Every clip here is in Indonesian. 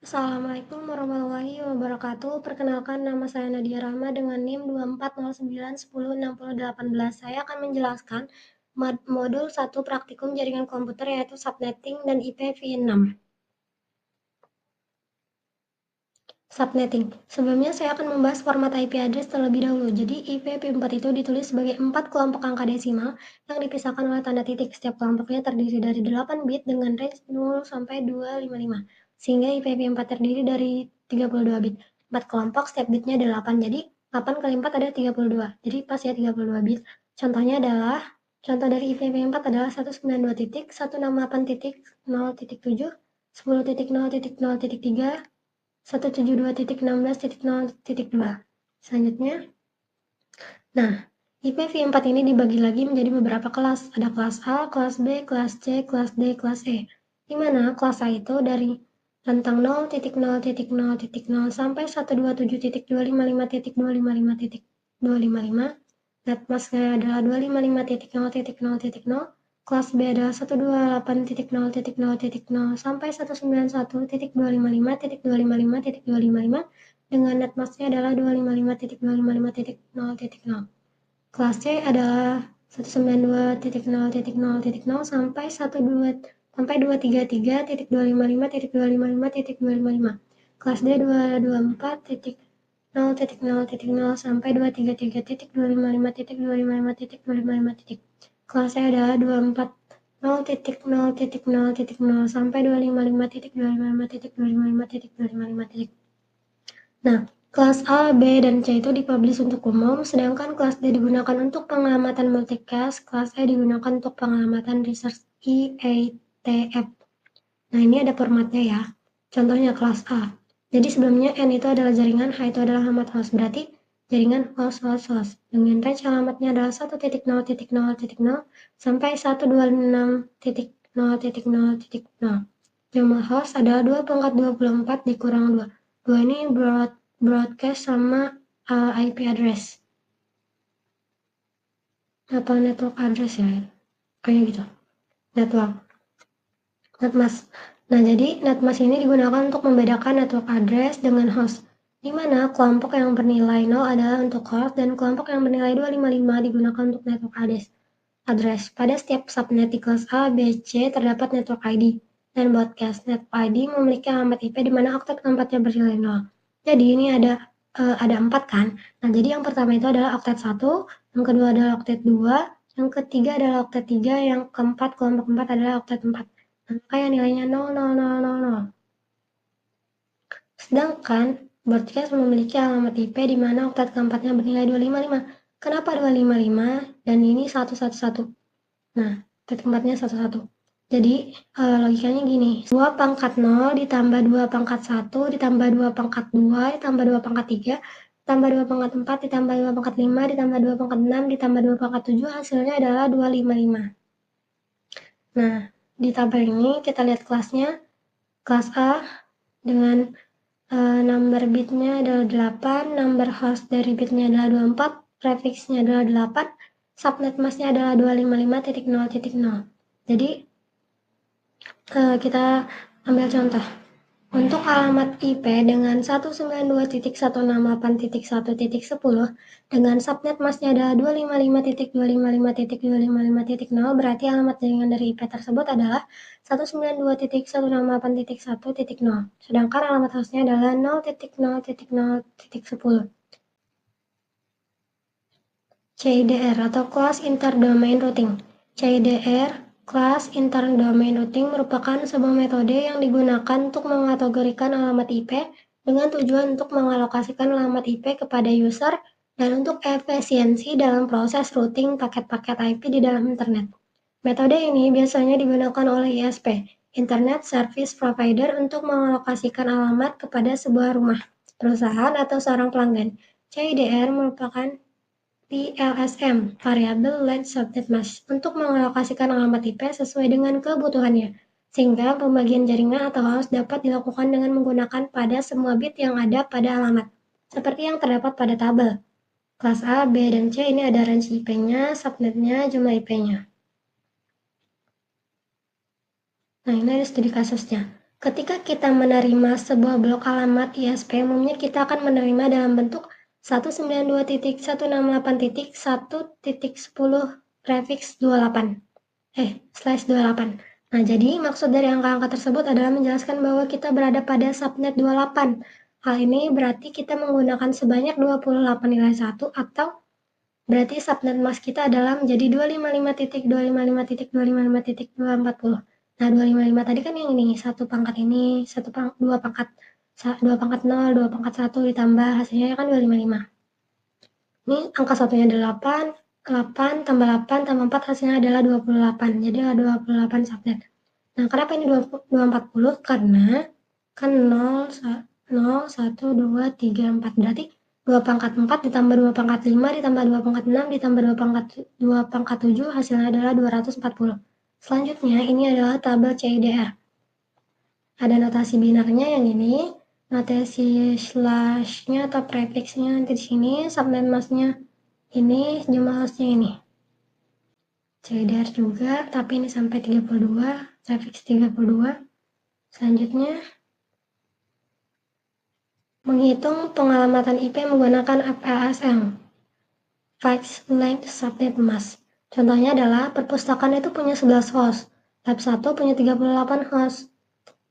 Assalamualaikum warahmatullahi wabarakatuh. Perkenalkan, nama saya Nadia Rahma dengan NIM 2409106018. Saya akan menjelaskan modul 1 praktikum jaringan komputer yaitu subnetting dan IPv6. Subnetting. Sebelumnya saya akan membahas format IP address terlebih dahulu. Jadi IPv4 itu ditulis sebagai 4 kelompok angka desimal yang dipisahkan oleh tanda titik. Setiap kelompoknya terdiri dari 8 bit dengan range 0 sampai 255. Sehingga IPv4 terdiri dari 32 bit. 4 kelompok, setiap bitnya 8. Jadi 8 kali 4 ada 32. Jadi pas ya 32 bit. Contoh dari IPv4 adalah 192.168.0.7, 10.0.0.3, 172.16.0.2. Selanjutnya, nah, IPv4 ini dibagi lagi menjadi beberapa kelas. Ada kelas A, kelas B, kelas C, kelas D, kelas E. Di mana kelas A itu dari rentang 0.0.0.0 sampai 127.255.255.255. Netmasknya adalah 255.0.0.0. Kelas B adalah 128.0.0.0 sampai 191.255.255.255 dengan netmasknya adalah 255.255.0.0. Kelas C adalah 192.0.0.0 sampai 233.255.255.255. Kelas D 224.0.0 sampai 233.255.255.255. Kelas E adalah 24.0.0.0 sampai 255.255.255. Nah, kelas A, B, dan C itu dipublish untuk umum, sedangkan kelas D digunakan untuk pengamatan multicast, kelas E digunakan untuk pengamatan research IETF. Nah, ini ada formatnya ya. Contohnya kelas A. Jadi sebelumnya N itu adalah jaringan, H itu adalah alamat host. Berarti jaringan host. Dengan range alamatnya adalah 1.0.0.0 sampai 126.0.0.0. Jumlah host adalah 2/24 dikurang 2. 2 ini broadcast sama IP address. Atau network address ya. Kayak gitu. Netmask. Nah, jadi netmask ini digunakan untuk membedakan network address dengan host, di mana kelompok yang bernilai 0 adalah untuk host dan kelompok yang bernilai 255 digunakan untuk network address. Pada setiap subnet di kelas A, B, C terdapat network ID dan broadcast. Network ID memiliki alamat IP di mana oktet keempatnya bernilai 0. Jadi ini ada 4 kan. Nah, jadi yang pertama itu adalah oktet 1, yang kedua adalah oktet 2, yang ketiga adalah oktet 3, yang keempat kelompok 4 adalah oktet 4. Maka yang nilainya 00000. Sedangkan broadcast memiliki alamat IP di mana oktet keempatnya bernilai 255. Kenapa 255 dan ini 111? Nah, oktet keempatnya 11. Jadi logikanya gini, 2 pangkat 0 ditambah 2 pangkat 1 ditambah 2 pangkat 2 ditambah 2 pangkat 3 ditambah 2 pangkat 4 ditambah 2 pangkat 5 ditambah 2 pangkat 6 ditambah 2 pangkat 7 hasilnya adalah 255. Nah, di tabel ini kita lihat kelasnya. Kelas A dengan number bitnya adalah 8, number host dari bitnya adalah 24, prefixnya adalah 8, subnet masknya adalah 255.0.0. Jadi kita ambil contoh. Untuk alamat IP dengan 192.168.1.10 dengan subnet masknya adalah 255.255.255.0, berarti alamat jaringan dari IP tersebut adalah 192.168.1.0, sedangkan alamat hostnya adalah 0.0.0.10. CIDR atau Class Interdomain Routing. CIDR Class Interdomain Routing merupakan sebuah metode yang digunakan untuk mengategorikan alamat IP dengan tujuan untuk mengalokasikan alamat IP kepada user dan untuk efisiensi dalam proses routing paket-paket IP di dalam internet. Metode ini biasanya digunakan oleh ISP, Internet Service Provider, untuk mengalokasikan alamat kepada sebuah rumah, perusahaan, atau seorang pelanggan. CIDR merupakan VLSM, Variable Length Subnet Mask, untuk mengalokasikan alamat IP sesuai dengan kebutuhannya, sehingga pembagian jaringan atau host dapat dilakukan dengan menggunakan pada semua bit yang ada pada alamat, seperti yang terdapat pada tabel. Kelas A, B, dan C ini ada range IP-nya, subnetnya, jumlah IP-nya. Nah, ini ada studi kasusnya. Ketika kita menerima sebuah blok alamat ISP, umumnya kita akan menerima dalam bentuk 192.168.1.10 prefix 28. Nah, jadi maksud dari angka-angka tersebut adalah menjelaskan bahwa kita berada pada subnet 28. Hal ini berarti kita menggunakan sebanyak 28 nilai 1 atau berarti subnet mask kita adalah menjadi 255.255.240. Nah, 255 tadi kan yang ini, satu pangkat ini, dua pangkat 0, 2 pangkat 1 ditambah hasilnya kan 255. Ini angka satunya 8, 8 tambah 8 tambah 4 hasilnya adalah 28. Jadi ada 28 subnet. Nah, kenapa ini 240? Karena kan 0, 1, 2, 3, 4. Berarti 2 pangkat 4 ditambah 2 pangkat 5 ditambah 2 pangkat 6 ditambah 2 pangkat 7 hasilnya adalah 240. Selanjutnya ini adalah tabel CIDR. Ada notasi binarnya yang ini, notasi slashnya atau prefixnya nanti di sini, subnet masknya ini, jumlah hostnya ini. CIDR juga, tapi ini sampai 32, prefix 32. Selanjutnya, menghitung pengalamatan IP menggunakan FLSM, Fixed Length Subnet Mask. Contohnya adalah perpustakaan itu punya 11 host, lab 1 punya 38 host.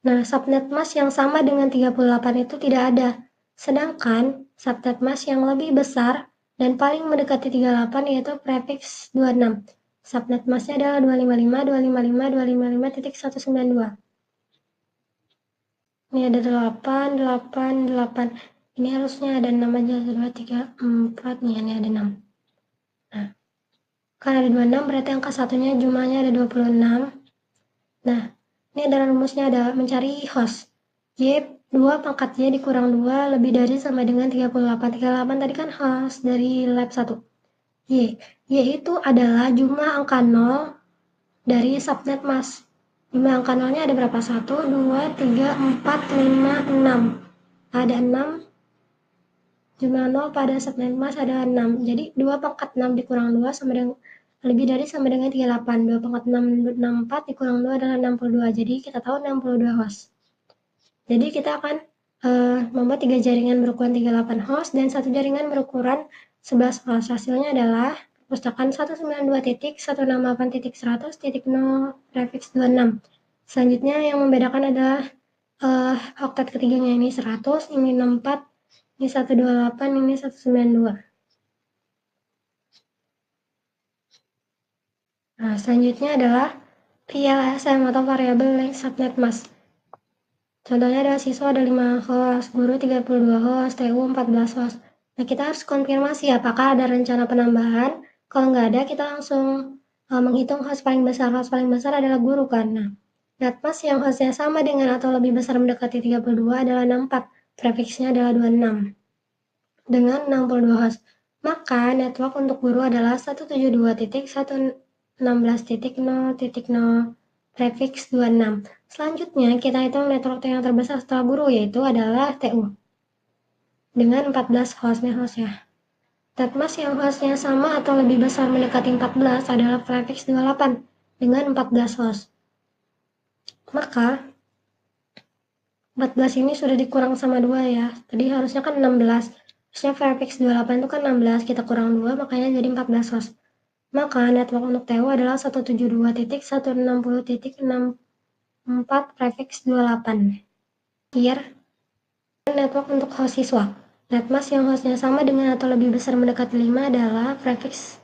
Nah, subnet mask yang sama dengan 38 itu tidak ada. Sedangkan subnet mask yang lebih besar dan paling mendekati 38 yaitu prefix 26. Subnet masknya adalah 255.255.255.192. Ini ada 8, 8, 8. Ini harusnya ada 6 aja, 2, 3, 4, nih ini ada 6. Nah, kan ada 26 berarti angka satunya jumlahnya ada 26. Nah, ini adalah rumusnya, ada mencari host. Y 2 pangkat Y dikurang 2 lebih dari sama dengan 38. 38 tadi kan host dari lab 1. Y itu adalah jumlah angka 0 dari subnet mask. Jumlah angka 0-nya ada berapa? 1, 2, 3, 4, 5, 6. Ada 6. Jumlah 0 pada subnet mask ada 6. Jadi 2 pangkat 6 dikurang 2 sama dengan lebih dari sama dengan 38. 2 pangkat 6, 64 dikurang 2 adalah 62. Jadi kita tahu 62 host. Jadi kita akan membuat 3 jaringan berukuran 38 host dan 1 jaringan berukuran 11 host. Hasilnya adalah perpustakaan 192.168.100.0 prefix 26. Selanjutnya yang membedakan adalah oktet ketiganya ini 100, ini 64, ini 128, ini 192. Nah, selanjutnya adalah VLSM atau Variable Length Subnet Mask. Contohnya adalah siswa ada 5 host, guru 32 host, TU 14 host. Nah, kita harus konfirmasi apakah ada rencana penambahan. Kalau nggak ada, kita langsung menghitung host paling besar. Host paling besar adalah guru kan. Nah, netmask yang hostnya sama dengan atau lebih besar mendekati 32 adalah 64. Prefixnya adalah 26. Dengan 62 host. Maka network untuk guru adalah 172.116.0.0 prefix 26. Selanjutnya kita hitung network yang terbesar setelah guru yaitu adalah TU dengan 14 hostnya. Netmask yang hostnya sama atau lebih besar mendekati 14 adalah prefix 28 dengan 14 host. Maka 14 ini sudah dikurang sama 2 ya. Tadi harusnya kan 16. Harusnya prefix 28 itu kan 16, kita kurang 2 makanya jadi 14 host. Maka network untuk TU adalah 172.160.64 prefix 28. Here, network untuk host siswa. Netmask yang hostnya sama dengan atau lebih besar mendekati 5 adalah prefix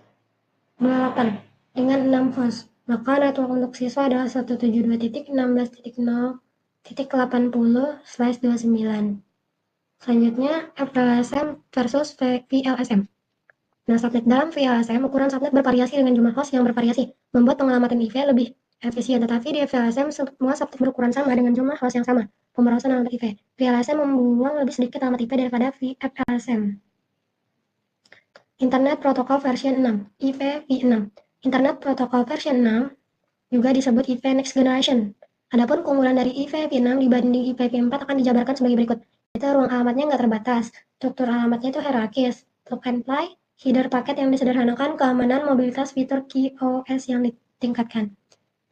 28 dengan 6 host. Maka network untuk siswa adalah 172.16.0.80/29. Selanjutnya, FLSM versus VLSM. Nah, subnet dalam VLSM, ukuran subnet bervariasi dengan jumlah host yang bervariasi, membuat pengalamatan IP lebih efisien. Tetapi di VLSM, semua subnet berukuran sama dengan jumlah host yang sama. Pemrosesan alamat IP. VLSM membuang lebih sedikit alamat IP daripada VLSM. Internet Protocol version 6, IPv6. Internet Protocol version 6 juga disebut IP Next Generation. Adapun keunggulan dari IPv6 dibanding IPv4 akan dijabarkan sebagai berikut. Itu ruang alamatnya nggak terbatas, struktur alamatnya itu hierarkis, plug and play, header paket yang disederhanakan, keamanan, mobilitas, fitur QoS yang ditingkatkan.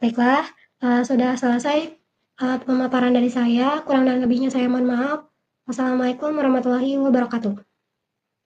Baiklah, sudah selesai Pemaparan dari saya, kurang dan lebihnya saya mohon maaf. Wassalamualaikum warahmatullahi wabarakatuh.